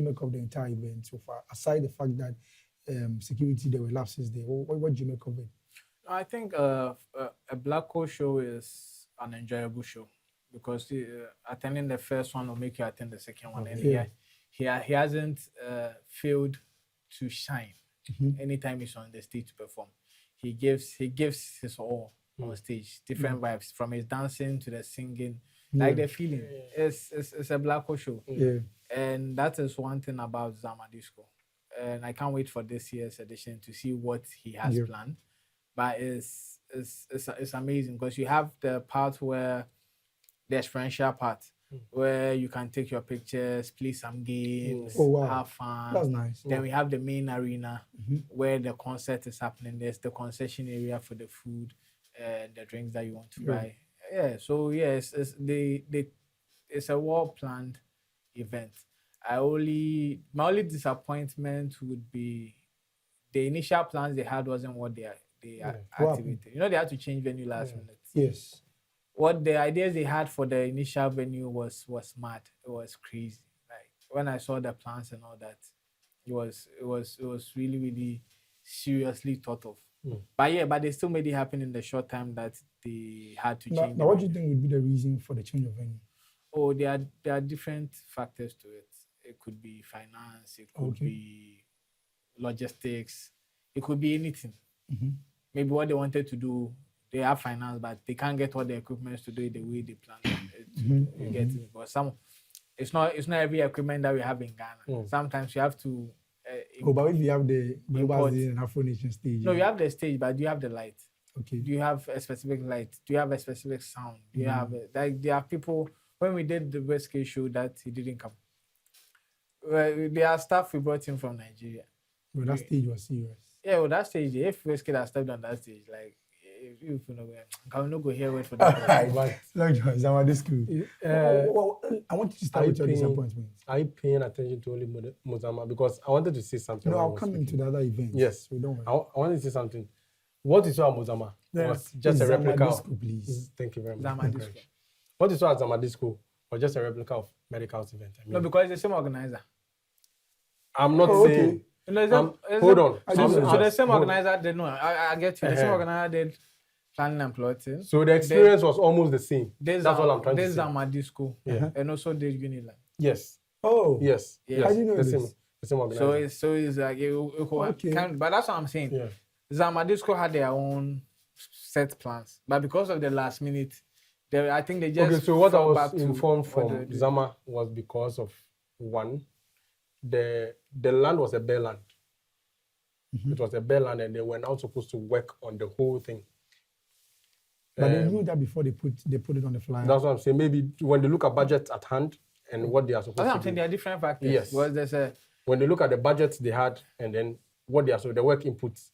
Make of the entire event so far, aside the fact that security there were lapses there. What do you make of it? I think a Black Hole show is an enjoyable show because attending the first one will make you attend the second one, and Yeah. he hasn't failed to shine Mhm. anytime he's on the stage to perform. He gives his all on stage, different vibes from his dancing to the singing, like Yeah. the feeling. It's a Black Hole show, Yeah. and that is one thing about Zaama Disco. And I can't wait for this year's edition to see what he has Yeah. planned. But it's amazing because you have the part where the experiential part where you can take your pictures, play some games, Oh, wow. have fun. That's nice. Then we have the main arena where the concert is happening. There's the concession area for the food and the drinks that you want to buy. Yeah, so yes, it's a well planned event. My only disappointment would be the initial plans they had wasn't what they activated. You know, they had to change venue last minute. Yes. What the ideas they had for the initial venue was mad. It was crazy. Like when I saw the plans and all that, it was really, really seriously thought of. But they still made it happen in the short time that they had to change. Now, what do you think would be the reason for the change of venue? Oh, there are different factors to it. It could be finance, it could be logistics, it could be anything. Maybe what they wanted to do, they have finance, but they can't get all the equipment to do it the way they planned it. You get it? But it's not every equipment that we have in Ghana. Sometimes you have to. But if you have the Global and Afro Nation stage. No, you have the stage, but do you have the light? Okay. Do you have a specific light? Do you have a specific sound? Do you have like there are people when we did the West Case show that he didn't come. There are staff we brought in from Nigeria. Well, that stage was serious. Yeah, well, that stage, if West Kid had stepped on that stage, like, if you know, can we not go here wait for that? Zaama Disco. I want you to start with your disappointment. Are you paying attention to only Mozama? Because I wanted to say something. No, I'll come into the other event. Yes. We don't I wanted to say something. What you saw at Mozama was just a replica Zaama Disco, please. Thank you very much. Zaama Disco. What you saw at Zaama Disco was just a replica of Medikal's event. I mean, No, because it's the same organizer. I'm not saying. No, hold on. So the same organizer did, no, I get you. The same organizer did planning and plotting. So the experience was almost the same. That's all I'm trying to say. There's Zaama Disco. And also there's Uniland. Yes. Oh. Yes. How do you know the this? same organizer. So it's like, but that's what I'm saying. Yeah. Zaama Disco had their own set plans, but because of the last minute, I think they just. Okay, so what I fell was back to informed what from they did. Zaama was because of one, the land was a bare land. It was a bare land, and they were now supposed to work on the whole thing. But they knew that before they put it on the flyer. That's what I'm saying. Maybe when they look at budget at hand and what they are supposed That's what to I'm saying. do. There are different factors. Yes. Because there's When they look at the budgets they had and then what they are, so the work inputs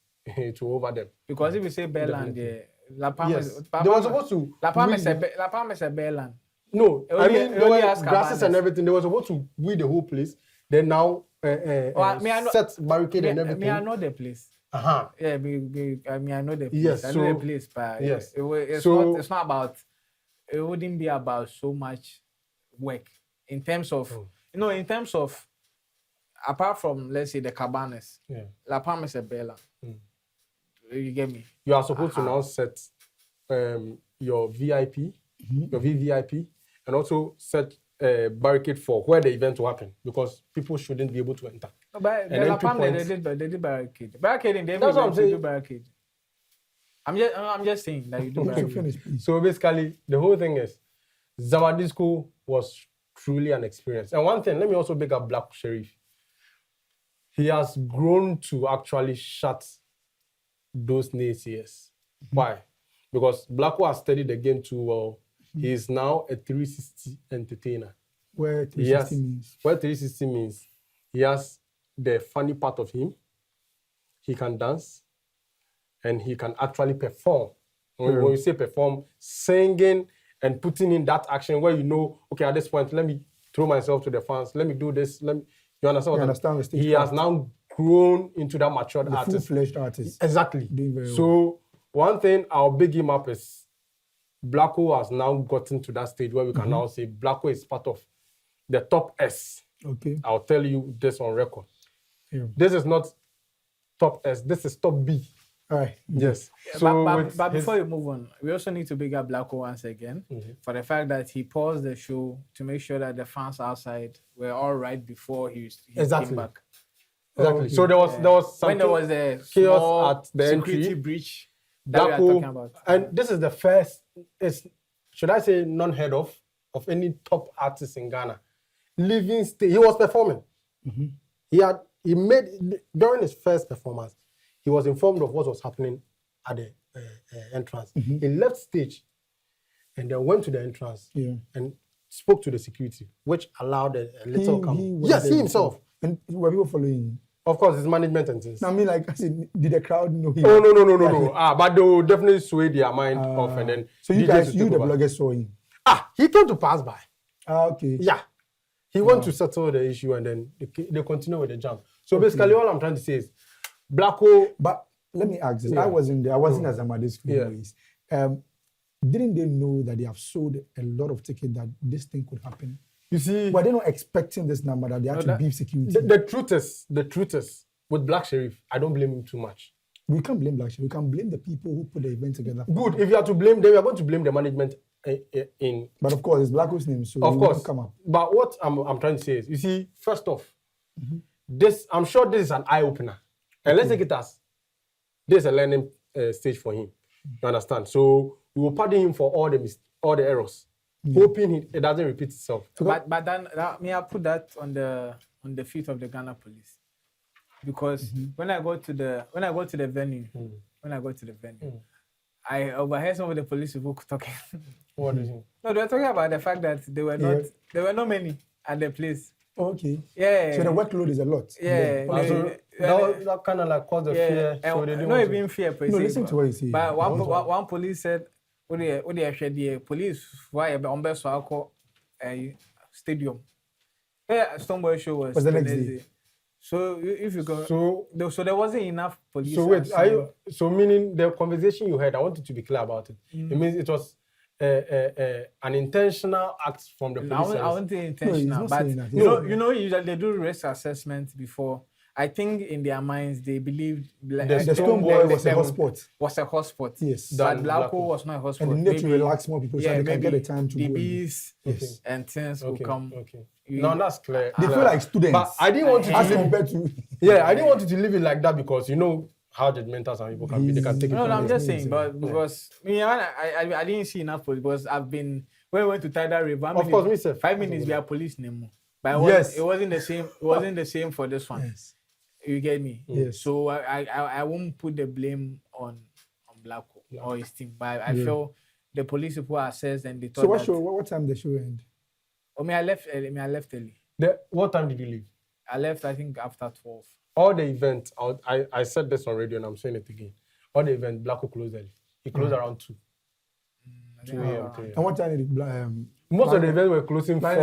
to over them. because if you say Bearland, La Palma, Yes. They were supposed to. La Palma is weed La Palma is a Bearland. No, It I only- mean, it there only were has grasses and cabanas. everything. They were supposed to weed the whole place. Then now set barricade and everything. I know the place. Uh-huh. Yeah, I know the place. Yes, I know so- the place, but yes. it's not about. It wouldn't be about so much work in terms of in terms of apart from let's say the cabanas. Yeah. La Palma is a Bearland. You get me? You are supposed to now set your VIP, your VVIP, and also set a barricade for where the event will happen because people shouldn't be able to enter. No, but And the La entry Palma they points- did barricade. Barricading, they That's what I'm do saying. barricade. I'm just saying that you do So barricade. finish, please. So basically, the whole thing is Zaama Disco was truly an experience. And one thing, let me also big up Black Sherif. He has grown to actually shut those naysayers. Why? Because Blacko has studied the game too well. He is now a 360 entertainer. Where 360 means. What 360 means, he has the funny part of him. He can dance, and he can actually perform. When you say perform, singing and putting in that action where you know, okay, at this point, let me throw myself to the fans. Let me do this. You understand? You understand the stage He has craft. now grown into that matured The artist. full-fledged artist. Exactly. Doing very well. So one thing I'll big him up is Blacko has now gotten to that stage where we can now say Blacko is part of the top S Okay. I'll tell you this on record. Yeah. This is not top S. This is top B. All right. Yes. Yeah, So but before you move on, we also need to big up Blacko once again for the fact that he paused the show to make sure that the fans outside were all right before he Exactly. came back. Exactly. So there was some when there was a chaos small at the security entry. breach that we are talking about. And this is the first, should I say, non-head of any top artist in Ghana. Living stage, he was performing. He made, during his first performance, he was informed of what was happening at the entrance. He left stage and then went to the entrance and spoke to the security, which allowed a little calm. Yes, he himself. And were people following him? Of course, his management and things. I mean, like I said, did the crowd know him? Oh, no. But they will definitely sway their mind off and then. So you DJs guys, will you take the over. bloggers saw him? He came to pass by. Okay. Yeah. He went to settle the issue and then they continue with the jam. So basically, all I'm trying to say is, Blacko. But let me ask this. I wasn't there. I wasn't at Zaama Disco. Didn't they know that they have sold a lot of tickets that this thing could happen? You see, Were they not expecting this number that they had to beef security? the truth is, with Black Sherif, I don't blame him too much. We can't blame Black Sherif. We can blame the people who put the event together. Good. If you are to blame them, we are going to blame the management in. But of course, it's Blacko's name, so Of it course. won't come up. But what I'm trying to say is, you see, first off, this, I'm sure this is an eye opener, and let's take it as this is a learning stage for him. You understand? So we will pardon him for all the errors, hoping it doesn't repeat itself. But then may I put that on the feet of the Ghana police, because when I go to the venue, I overheard some of the police people talking. What is it? No, they were talking about the fact that there were not many at the place. Okay. Yeah. So the workload is a lot. Yeah. That kind of like caused the fear. So they didn't not want to- even fear per No, se. listen to what you say. But one police said, "What they actually the police why on best stadium." Yeah, Stoneboy show was the next day. So if you go, So so there wasn't enough police. So wait, so meaning the conversation you had, I wanted to be clear about it. It means it was an intentional act from the police. I wouldn't say intentional, not but saying that. usually they do risk assessment before. I think in their minds they believed The Stone Boy was a hotspot. Was a hotspot. Yes. But Blacko was not a hotspot. And they need to relax more people so they can get the time to the go. bees Yes. and things will come. Okay. No, that's clear. They feel like students. But I didn't want you to as leave. compared to I didn't want you to leave it like that because you know how judgmental some people can be. They can take it. No, from I'm you. just saying, but because I didn't see enough police because I've been when we went to Tidal River. Of course, me sir. 5 minutes we are police name. But Yes. it wasn't the same. It wasn't the same for this one. yes. You get me? Yes. So I won't put the blame on Blacko or his team, but I feel the police people assessed and they thought. So what time the show end? I left early. What time did you leave? I left I think after 12. All the events, I said this on radio and I'm saying it again. All the events, Blacko closed early. He closed around 2. 2 a.m. 3 a.m. And what time did Most of the events were closing 4.